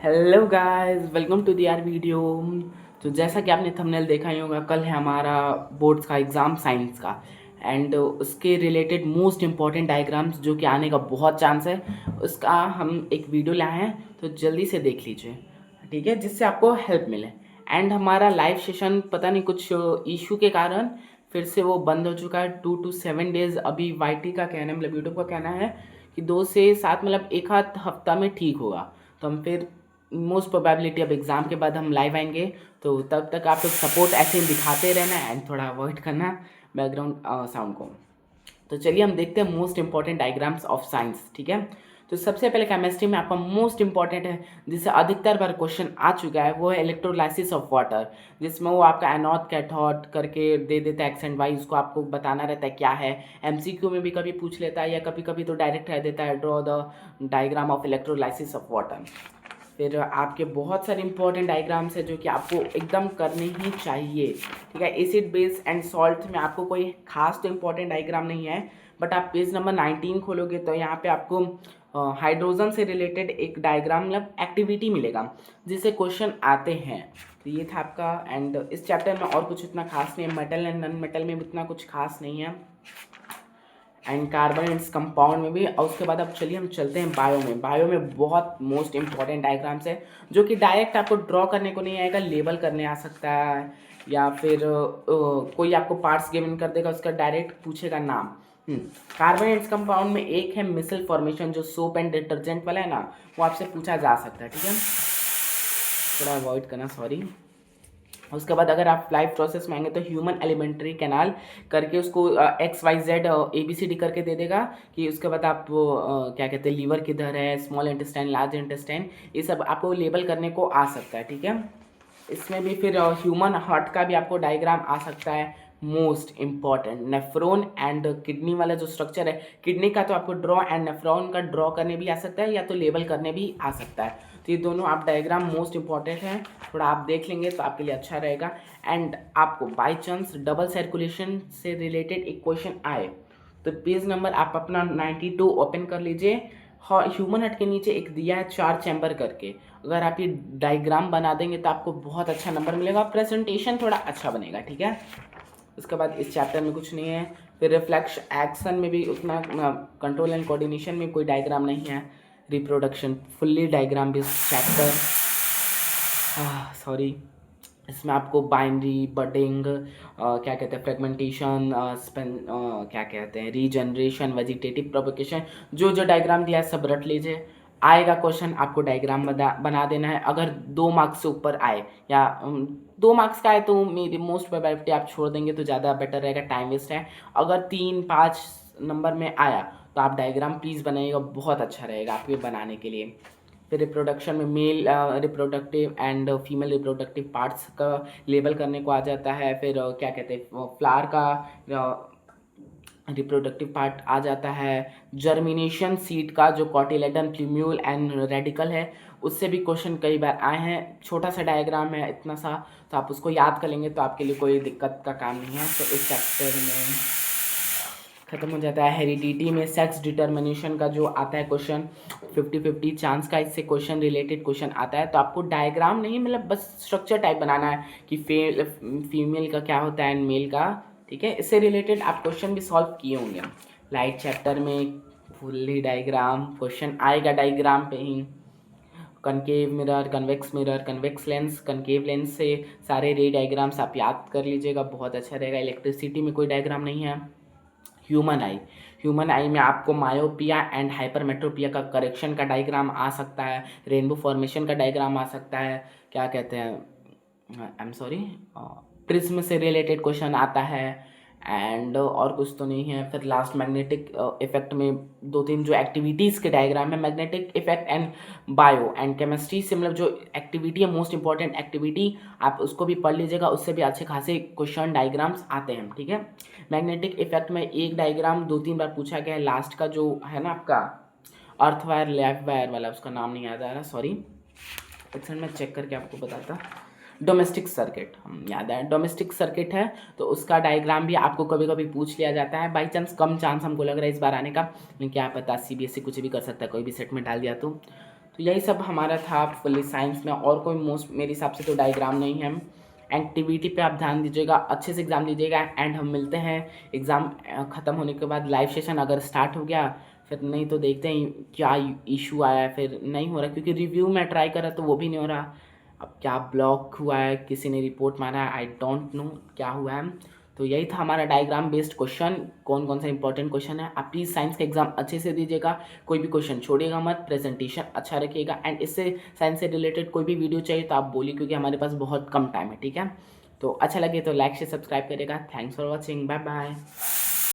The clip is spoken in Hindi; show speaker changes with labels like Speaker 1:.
Speaker 1: Hello guys, welcome to the R video. तो जैसा कि आपने थंबनेल देखा ही होगा, कल है हमारा बोर्ड्स का एग्ज़ाम साइंस का। एंड उसके रिलेटेड मोस्ट इम्पॉर्टेंट डायग्राम्स जो कि आने का बहुत चांस है, उसका हम एक वीडियो लाए हैं। तो जल्दी से देख लीजिए, ठीक है, जिससे आपको हेल्प मिले। एंड हमारा लाइव सेशन पता नहीं कुछ इशू के कारण फिर से वो बंद हो चुका है। 2 to 7 डेज अभी वाईटी का कहना है, मतलब यूट्यूब का कहना है कि 2 से 7, मतलब एक आध हफ्ता में ठीक होगा। तो हम फिर मोस्ट प्रोबेबिलिटी अब एग्ज़ाम के बाद हम लाइव आएंगे। तो तब तक आप लोग सपोर्ट ऐसे ही दिखाते रहना एंड थोड़ा अवॉइड करना बैकग्राउंड साउंड को। तो चलिए हम देखते हैं most important diagrams of science, ठीक है। तो सबसे पहले केमिस्ट्री में आपका मोस्ट इंपॉर्टेंट है, जिससे अधिकतर बार क्वेश्चन आ चुका है, वो है इलेक्ट्रोलाइसिस ऑफ वाटर। जिसमें वो आपका एनोड कैथोड करके दे देता है एक्स एंड वाई, उसको आपको बताना रहता है क्या है। एमसीक्यू में भी कभी पूछ लेता है, या कभी कभी तो डायरेक्ट कह देता है draw the diagram of electrolysis of water. फिर आपके बहुत सारे इंपॉर्टेंट डायग्राम्स है जो कि आपको एकदम करने ही चाहिए, ठीक है। एसिड बेस एंड सॉल्ट में आपको कोई खास तो इंपॉर्टेंट डायग्राम नहीं है, बट आप पेज नंबर 19 खोलोगे तो यहाँ पे आपको हाइड्रोजन से रिलेटेड एक डायग्राम, मतलब एक्टिविटी मिलेगा, जिससे क्वेश्चन आते हैं। तो ये था आपका। एंड इस चैप्टर में और कुछ इतना खास नहीं है, मेटल एंड नॉन मेटल में भी इतना कुछ खास नहीं है, एंड कार्बन कंपाउंड में भी। और उसके बाद अब चलिए हम चलते हैं बायो में। बायो में बहुत मोस्ट इंपॉर्टेंट डायग्राम्स है, जो कि डायरेक्ट आपको ड्रॉ करने को नहीं आएगा, लेबल करने आ सकता है, या फिर कोई आपको पार्ट्स गिवन कर देगा, उसका डायरेक्ट पूछेगा नाम। कार्बन कंपाउंड में एक है मिसल फॉर्मेशन, जो सोप एंड डिटर्जेंट वाला है ना, वो आपसे पूछा जा सकता है, ठीक है। थोड़ा अवॉइड करना, सॉरी। उसके बाद अगर आप लाइफ प्रोसेस में आएंगे तो ह्यूमन एलिमेंट्री कैनाल करके उसको XYZ ABCD करके दे देगा, कि उसके बाद आप वो क्या कहते हैं, लीवर किधर है, स्मॉल इंटेस्टाइन, लार्ज इंटेस्टाइन, ये सब आपको लेबल करने को आ सकता है, ठीक है। इसमें भी फिर ह्यूमन हार्ट का भी आपको डायग्राम आ सकता है। Most important nephron and kidney वाला जो स्ट्रक्चर है, किडनी का तो आपको ड्रॉ एंड नेफ्रॉन का ड्रॉ करने भी आ सकता है, या तो लेबल करने भी आ सकता है। तो ये दोनों आप डायग्राम मोस्ट इंपॉर्टेंट है, थोड़ा आप देख लेंगे तो आपके लिए अच्छा रहेगा। एंड आपको बाई चांस डबल सर्कुलेशन से रिलेटेड एक क्वेश्चन आए तो पेज नंबर आप अपना 92 ओपन कर लीजिए। ह्यूमन हार्ट के नीचे एक दिया है 4 चैम्बर करके, अगर आप ये डायग्राम बना देंगे तो आपको बहुत अच्छा नंबर मिलेगा, प्रेजेंटेशन थोड़ा अच्छा बनेगा, ठीक है। उसके बाद इस चैप्टर में कुछ नहीं है। फिर रिफ्लेक्स एक्शन में भी उतना, कंट्रोल एंड कोऑर्डिनेशन में कोई डायग्राम नहीं है। Reproduction fully diagram based chapter, sorry. इसमें आपको बाइनरी बडिंग, क्या कहते हैं, फ्रेगमेंटेशन, क्या कहते हैं, रीजनरेशन, वेजिटेटिव प्रोपगेशन, जो जो डायग्राम दिया है सब रट लीजिए। आएगा क्वेश्चन, आपको डायग्राम बना देना है। अगर 2 मार्क्स से ऊपर आए, या 2 मार्क्स का है, तो मेरी मोस्ट प्रोबेबिलिटी आप छोड़ देंगे तो ज़्यादा बेटर रहेगा, टाइम वेस्ट है। अगर 3-5 नंबर में आया तो आप डायग्राम प्लीज़ बनाइएगा, बहुत अच्छा रहेगा आपके बनाने के लिए। फिर रिप्रोडक्शन में male reproductive and female reproductive parts का लेबल करने को आ जाता है। फिर क्या कहते हैं, फ्लावर का रिप्रोडक्टिव पार्ट आ जाता है। जर्मिनेशन सीड का जो कॉटिलेडन प्लूम्यूल एंड रेडिकल है, उससे भी क्वेश्चन कई बार आए हैं। छोटा सा डायग्राम है इतना सा, तो आप उसको याद कर लेंगे तो आपके लिए कोई दिक्कत का काम नहीं है। तो इस चैप्टर में खत्म हो जाता है। हेरिडिटी में सेक्स डिटर्मिनेशन का जो आता है क्वेश्चन, 50-50 चांस का इससे क्वेश्चन रिलेटेड क्वेश्चन आता है। तो आपको डायग्राम नहीं, मतलब बस स्ट्रक्चर टाइप बनाना है कि फीमेल का क्या होता है एंड मेल का, ठीक है। इससे रिलेटेड आप क्वेश्चन भी सॉल्व किए होंगे। लाइट चैप्टर में फुल्ली डायग्राम क्वेश्चन आएगा, डायग्राम पे ही। Concave mirror, convex lens, concave lens से सारे रे डायग्राम्स आप याद कर लीजिएगा, बहुत अच्छा रहेगा। इलेक्ट्रिसिटी में कोई डायग्राम नहीं है। ह्यूमन आई में आपको मायोपिया एंड हाइपरमेट्रोपिया का करेक्शन का डायग्राम आ सकता है। रेनबो फॉर्मेशन का डायग्राम आ सकता है। क्या कहते हैं, आई एम सॉरी, प्रिज्म से रिलेटेड क्वेश्चन आता है। एंड और कुछ तो नहीं है। फिर लास्ट मैग्नेटिक इफेक्ट में 2-3 जो एक्टिविटीज़ के डायग्राम है, magnetic effect and bio and chemistry से, मतलब जो एक्टिविटी है मोस्ट इंपॉर्टेंट एक्टिविटी, आप उसको भी पढ़ लीजिएगा, उससे भी अच्छे खासे क्वेश्चन डायग्राम्स आते हैं, ठीक है। मैग्नेटिक इफेक्ट में एक डायग्राम 2-3 बार पूछा गया है, लास्ट का जो है ना आपका अर्थ वायर लैब वायर वाला, उसका नाम नहीं याद आ रहा, सॉरी। एक सेकंड में चेक करके आपको बताता। डोमेस्टिक सर्किट याद है, डोमेस्टिक सर्किट है, तो उसका डायग्राम भी आपको कभी कभी पूछ लिया जाता है। बाई चांस, कम चांस हमको लग रहा है इस बार आने का, लेकिन क्या पता, CBSE कुछ भी कर सकता है, कोई भी सेट में डाल दिया तो तो यही सब हमारा था फुल्ली साइंस में, और कोई मोस्ट मेरे हिसाब से तो डायग्राम नहीं है। एक्टिविटी पे आप ध्यान दीजिएगा, अच्छे से एग्ज़ाम दीजिएगा, एंड हम मिलते हैं एग्ज़ाम ख़त्म होने के बाद। लाइव सेशन अगर स्टार्ट हो गया, फिर नहीं तो देखते हैं क्या इशू आया है, फिर नहीं हो रहा, क्योंकि रिव्यू में ट्राई करा तो वो भी नहीं हो रहा। अब क्या ब्लॉक हुआ है, किसी ने रिपोर्ट मारा है, आई डोंट नो क्या हुआ है। तो यही था हमारा डायग्राम बेस्ड क्वेश्चन, कौन कौन सा इंपॉर्टेंट क्वेश्चन है। आप प्लीज़ साइंस का एग्जाम अच्छे से दीजिएगा, कोई भी क्वेश्चन छोड़िएगा मत, प्रेजेंटेशन अच्छा रखिएगा, एंड इससे साइंस से रिलेटेड कोई भी वीडियो चाहिए तो आप बोलिए, क्योंकि हमारे पास बहुत कम टाइम है, ठीक है। तो अच्छा लगे तो लाइक से सब्सक्राइब करिएगा। Thanks for watching, bye bye.